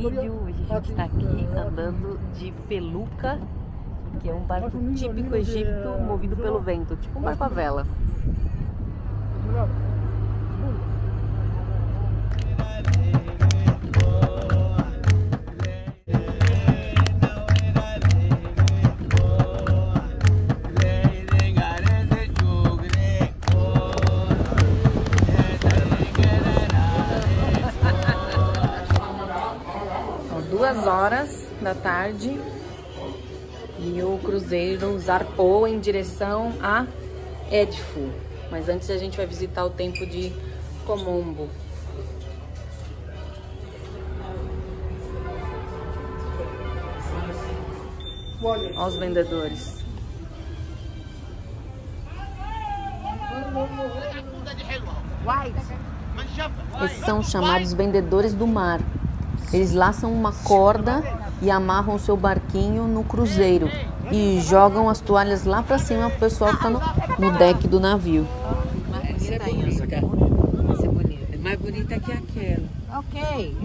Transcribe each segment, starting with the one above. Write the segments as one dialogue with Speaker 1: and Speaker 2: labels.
Speaker 1: vídeo. A gente está aqui andando de feluca, que é um barco típico egípcio movido pelo vento, tipo um barco à vela. São 2 horas da tarde e o cruzeiro zarpou em direção a Edfu. Mas antes a gente vai visitar o templo de Komombo. Olha os vendedores. Esses são chamados vendedores do mar. Eles laçam uma corda e amarram o seu barquinho no cruzeiro e jogam as toalhas lá pra cima pro pessoal que tá no deck do navio.
Speaker 2: Essa é bonita. Essa é bonita. É mais bonita que aquela. Ok.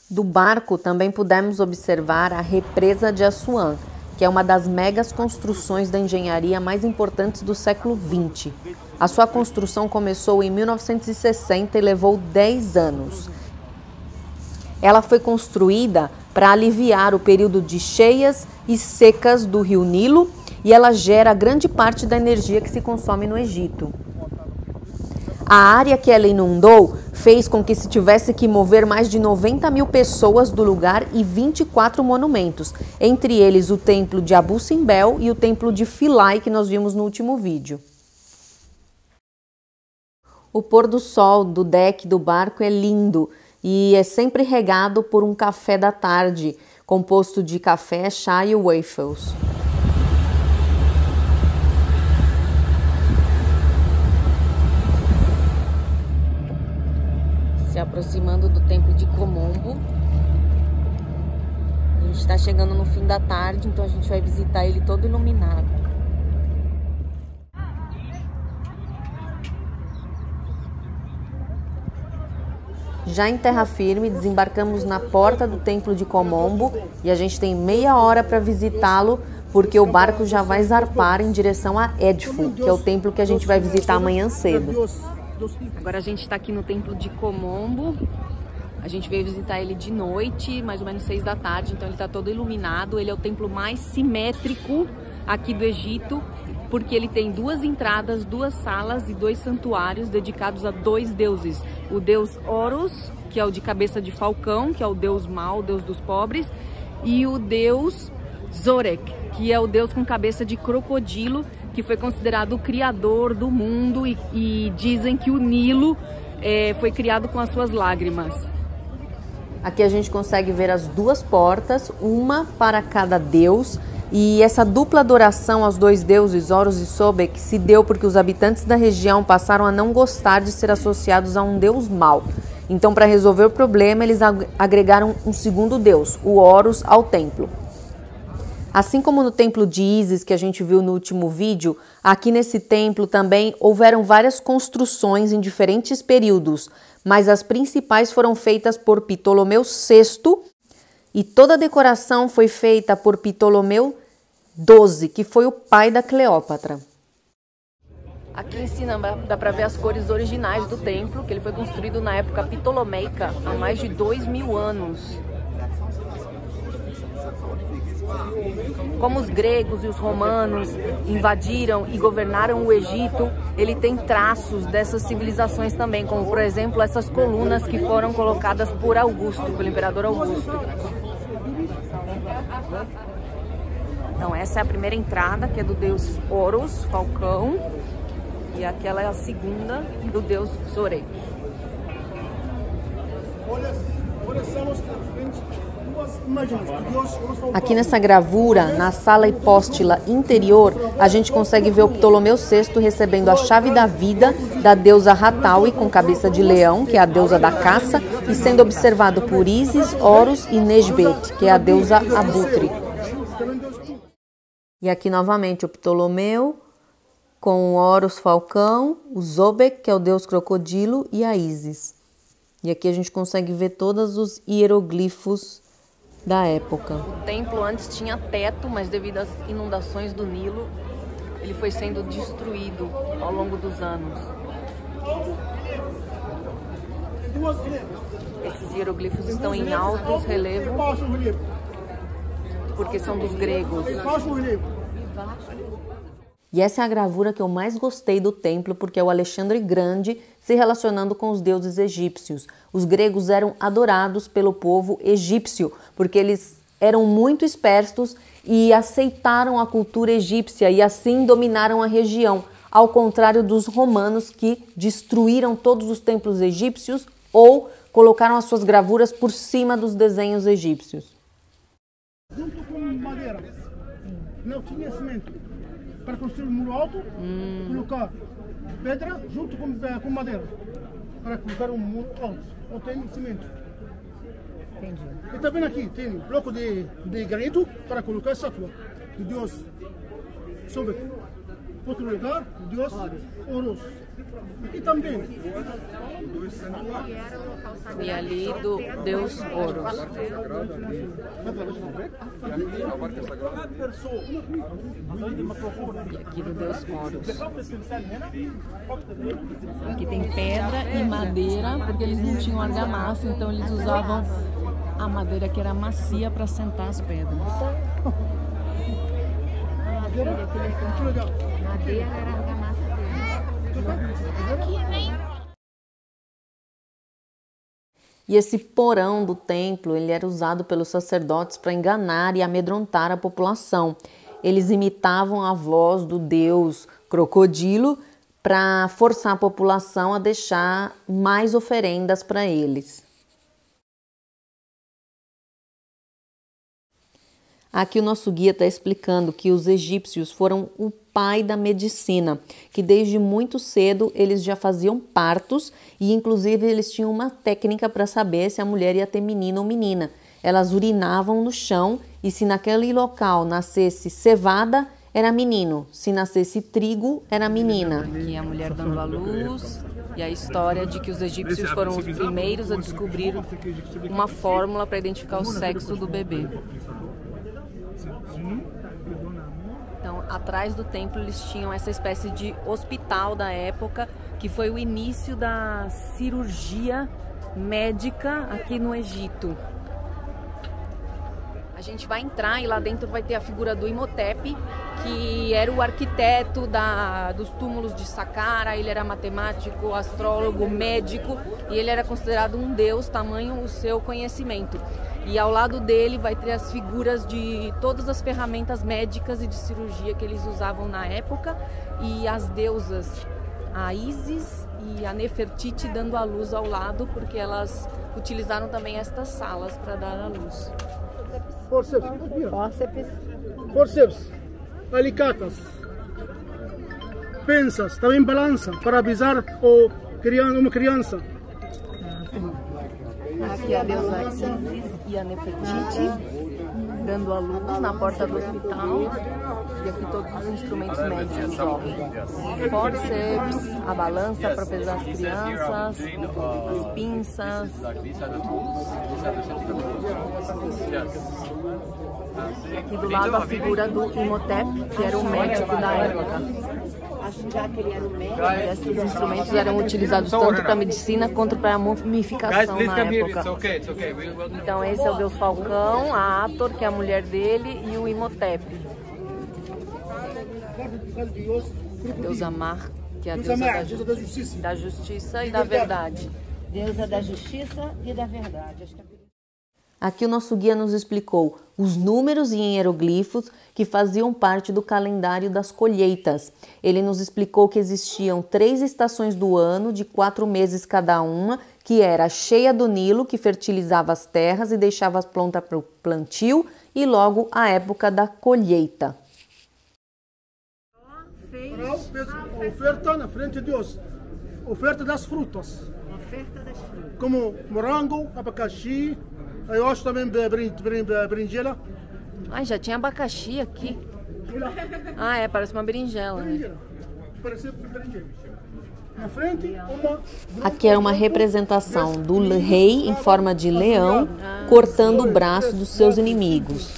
Speaker 1: Do barco também pudemos observar a represa de Assuan, que é uma das megas construções da engenharia mais importantes do século XX. A sua construção começou em 1960 e levou 10 anos. Ela foi construída para aliviar o período de cheias e secas do rio Nilo e ela gera grande parte da energia que se consome no Egito. A área que ela inundou fez com que se tivesse que mover mais de 90 mil pessoas do lugar e 24 monumentos, entre eles o templo de Abu Simbel e o templo de Philae, que nós vimos no último vídeo. O pôr do sol do deck do barco é lindo e é sempre regado por um café da tarde, composto de café, chá e waffles. Se aproximando do templo de Komombo. A gente está chegando no fim da tarde, então a gente vai visitar ele todo iluminado. Já em terra firme, desembarcamos na porta do templo de Komombo e a gente tem meia hora para visitá-lo, porque o barco já vai zarpar em direção a Edfu, que é o templo que a gente vai visitar amanhã cedo. Agora a gente está aqui no templo de Komombo. A gente veio visitar ele de noite, mais ou menos 6 da tarde, então ele está todo iluminado. Ele é o templo mais simétrico aqui do Egito, porque ele tem 2 entradas, 2 salas e 2 santuários dedicados a 2 deuses. O deus Horus, que é o de cabeça de falcão, que é o deus mau, o deus dos pobres, e o deus Zorek, que é o deus com cabeça de crocodilo, que foi considerado o criador do mundo e dizem que o Nilo foi criado com as suas lágrimas. Aqui a gente consegue ver as 2 portas, uma para cada deus, e essa dupla adoração aos 2 deuses, Horus e Sobek, se deu porque os habitantes da região passaram a não gostar de ser associados a um deus mau. Então, para resolver o problema, eles agregaram um segundo deus, o Horus, ao templo. Assim como no templo de Ísis, que a gente viu no último vídeo, aqui nesse templo também houveram várias construções em diferentes períodos, mas as principais foram feitas por Ptolomeu VI e toda a decoração foi feita por Ptolomeu XII, que foi o pai da Cleópatra. Aqui em cima dá para ver as cores originais do templo, que ele foi construído na época ptolomeica, há mais de 2000 anos. Como os gregos e os romanos invadiram e governaram o Egito, ele tem traços dessas civilizações também, como por exemplo essas colunas que foram colocadas por Augusto, pelo imperador Augusto. Então essa é a primeira entrada, que é do deus Horus, falcão, e aquela é a segunda, do deus Zoré. Aqui nessa gravura, na sala hipóstila interior, a gente consegue ver o Ptolomeu VI recebendo a chave da vida da deusa Hataui, com cabeça de leão, que é a deusa da caça, e sendo observado por Ísis, Horus e Nesbet, que é a deusa abutre. E aqui novamente o Ptolomeu, com o Horus falcão, o Sobek, que é o deus crocodilo, e a Ísis. E aqui a gente consegue ver todos os hieroglifos da época. O templo antes tinha teto, mas devido às inundações do Nilo, ele foi sendo destruído ao longo dos anos. Esses hieroglifos estão em altos relevos, porque são dos gregos. E essa é a gravura que eu mais gostei do templo, porque é o Alexandre Grande se relacionando com os deuses egípcios. Os gregos eram adorados pelo povo egípcio, porque eles eram muito espertos e aceitaram a cultura egípcia e assim dominaram a região, ao contrário dos romanos, que destruíram todos os templos egípcios ou colocaram as suas gravuras por cima dos desenhos egípcios.
Speaker 3: Junto com madeira, não tinha cimento. Para construir um muro alto, colocar pedra junto com madeira. Para colocar um muro alto. Não tem cimento.
Speaker 1: Entendi.
Speaker 3: E também aqui tem bloco de granito para colocar estátua do deus Sobek. Outro lugar, o deus Horus. Aqui também.
Speaker 1: E ali do deus Horus. E aqui do deus Horus. Aqui tem pedra e madeira, porque eles não tinham argamassa, então eles usavam a madeira que era macia para sentar as pedras. Madeira era argamassa dele. E esse porão do templo, ele era usado pelos sacerdotes para enganar e amedrontar a população. Eles imitavam a voz do deus crocodilo para forçar a população a deixar mais oferendas para eles. Aqui o nosso guia está explicando que os egípcios foram o pai da medicina, que desde muito cedo eles já faziam partos e inclusive eles tinham uma técnica para saber se a mulher ia ter menino ou menina. Elas urinavam no chão e se naquele local nascesse cevada, era menino, se nascesse trigo, era menina. Aqui a mulher dando à luz e a história de que os egípcios foram os primeiros a descobrir uma fórmula para identificar o sexo do bebê. Então, atrás do templo eles tinham essa espécie de hospital da época, que foi o início da cirurgia médica aqui no Egito. A gente vai entrar e lá dentro vai ter a figura do Imhotep, que era o arquiteto dos túmulos de Saqqara. Ele era matemático, astrólogo, médico e ele era considerado um deus, tamanho o seu conhecimento. E ao lado dele vai ter as figuras de todas as ferramentas médicas e de cirurgia que eles usavam na época e as deusas, a Ísis e a Nefertiti dando a luz ao lado, porque elas utilizaram também estas salas para dar a luz.
Speaker 3: Forceps, alicatas, pensas, também balança para avisar uma criança.
Speaker 1: Aqui a deusa Ísis e a Nefertiti dando a luz na porta do hospital. E aqui todos os instrumentos médicos, ó. Forceps, a balança para pesar as crianças, as pinças. E aqui do lado a figura do Imhotep, que era o médico da época. E esses instrumentos eram utilizados tanto para medicina quanto para a mumificação na época. Então esse é o deus Falcão, a Hathor, que é a mulher dele, e o Imhotep. Deus Amar, que é a deusa da justiça e da verdade.
Speaker 2: Deusa da justiça e da verdade.
Speaker 1: Aqui o nosso guia nos explicou os números em hieroglifos que faziam parte do calendário das colheitas. Ele nos explicou que existiam 3 estações do ano, de 4 meses cada uma, que era a cheia do Nilo, que fertilizava as terras e deixava as plantas para o plantio, e logo a época da colheita.
Speaker 3: Faraó fez oferta na frente de Deus, oferta das frutas.
Speaker 2: Oferta das frutas.
Speaker 3: Como morango, abacaxi, eu acho também berinjela.
Speaker 1: Ai, já tinha abacaxi aqui. Ah, é, parece uma berinjela, né?
Speaker 3: Berinjela. Parece berinjela. Na frente, uma...
Speaker 1: Aqui é uma representação do rei em forma de leão, cortando o braço dos seus inimigos.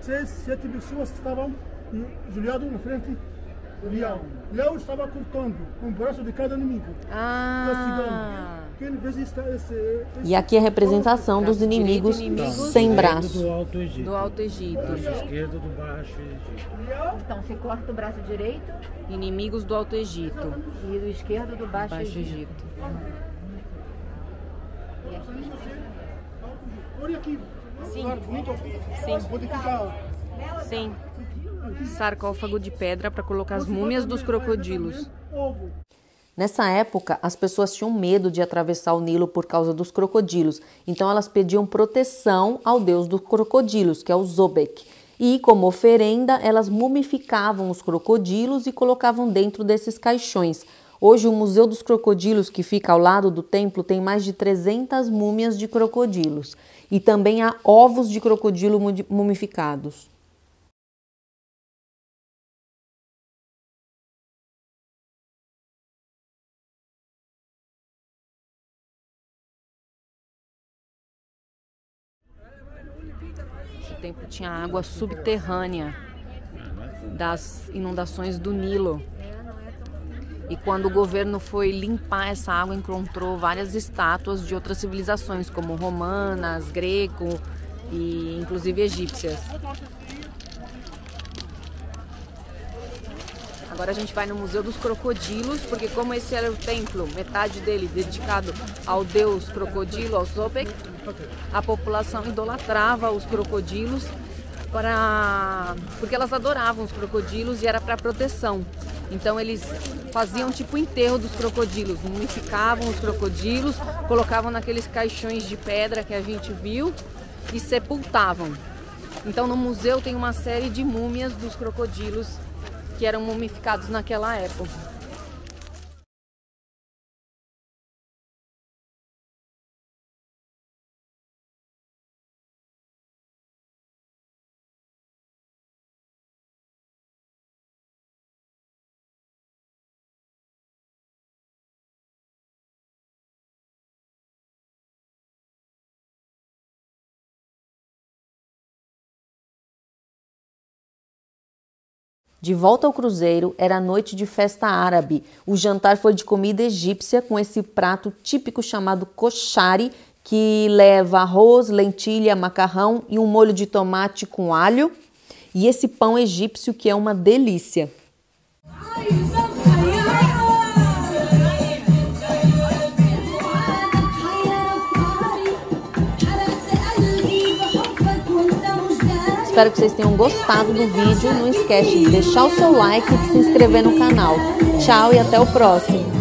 Speaker 3: 6, 7 pessoas estavam ajoelhadas na frente do leão. O leão estava cortando um braço de cada inimigo. Quem fez
Speaker 1: E aqui é a representação dos inimigos sem braço.
Speaker 4: Do Alto Egito.
Speaker 1: Do Alto Egito.
Speaker 4: Braço esquerdo do Baixo Egito.
Speaker 2: Então você corta o braço direito
Speaker 1: Inimigos do Alto Egito.
Speaker 2: e do esquerdo do Baixo Egito.
Speaker 3: Olha aqui.
Speaker 1: Sim.
Speaker 3: Sim. Modificar.
Speaker 1: Sim. Sarcófago de pedra para colocar as múmias dos crocodilos.
Speaker 3: Ovo.
Speaker 1: Nessa época, as pessoas tinham medo de atravessar o Nilo por causa dos crocodilos, então elas pediam proteção ao deus dos crocodilos, que é o Zobek. E, como oferenda, elas mumificavam os crocodilos e colocavam dentro desses caixões. Hoje, o Museu dos Crocodilos, que fica ao lado do templo, tem mais de 300 múmias de crocodilos. E também há ovos de crocodilo mumificados. O templo tinha água subterrânea das inundações do Nilo. E quando o governo foi limpar essa água, encontrou várias estátuas de outras civilizações, como romanas, greco e inclusive egípcias. Agora a gente vai no Museu dos Crocodilos, porque como esse era o templo, metade dele dedicado ao deus crocodilo, ao Zobek, a população idolatrava os crocodilos porque elas adoravam os crocodilos e era para proteção. Então eles faziam tipo o enterro dos crocodilos, mumificavam os crocodilos, colocavam naqueles caixões de pedra que a gente viu e sepultavam. Então no museu tem uma série de múmias dos crocodilos que eram mumificados naquela época. De volta ao cruzeiro, era noite de festa árabe. O jantar foi de comida egípcia com esse prato típico chamado koshari, que leva arroz, lentilha, macarrão e um molho de tomate com alho. E esse pão egípcio que é uma delícia. Espero que vocês tenham gostado do vídeo. Não esquece de deixar o seu like e de se inscrever no canal. Tchau e até o próximo!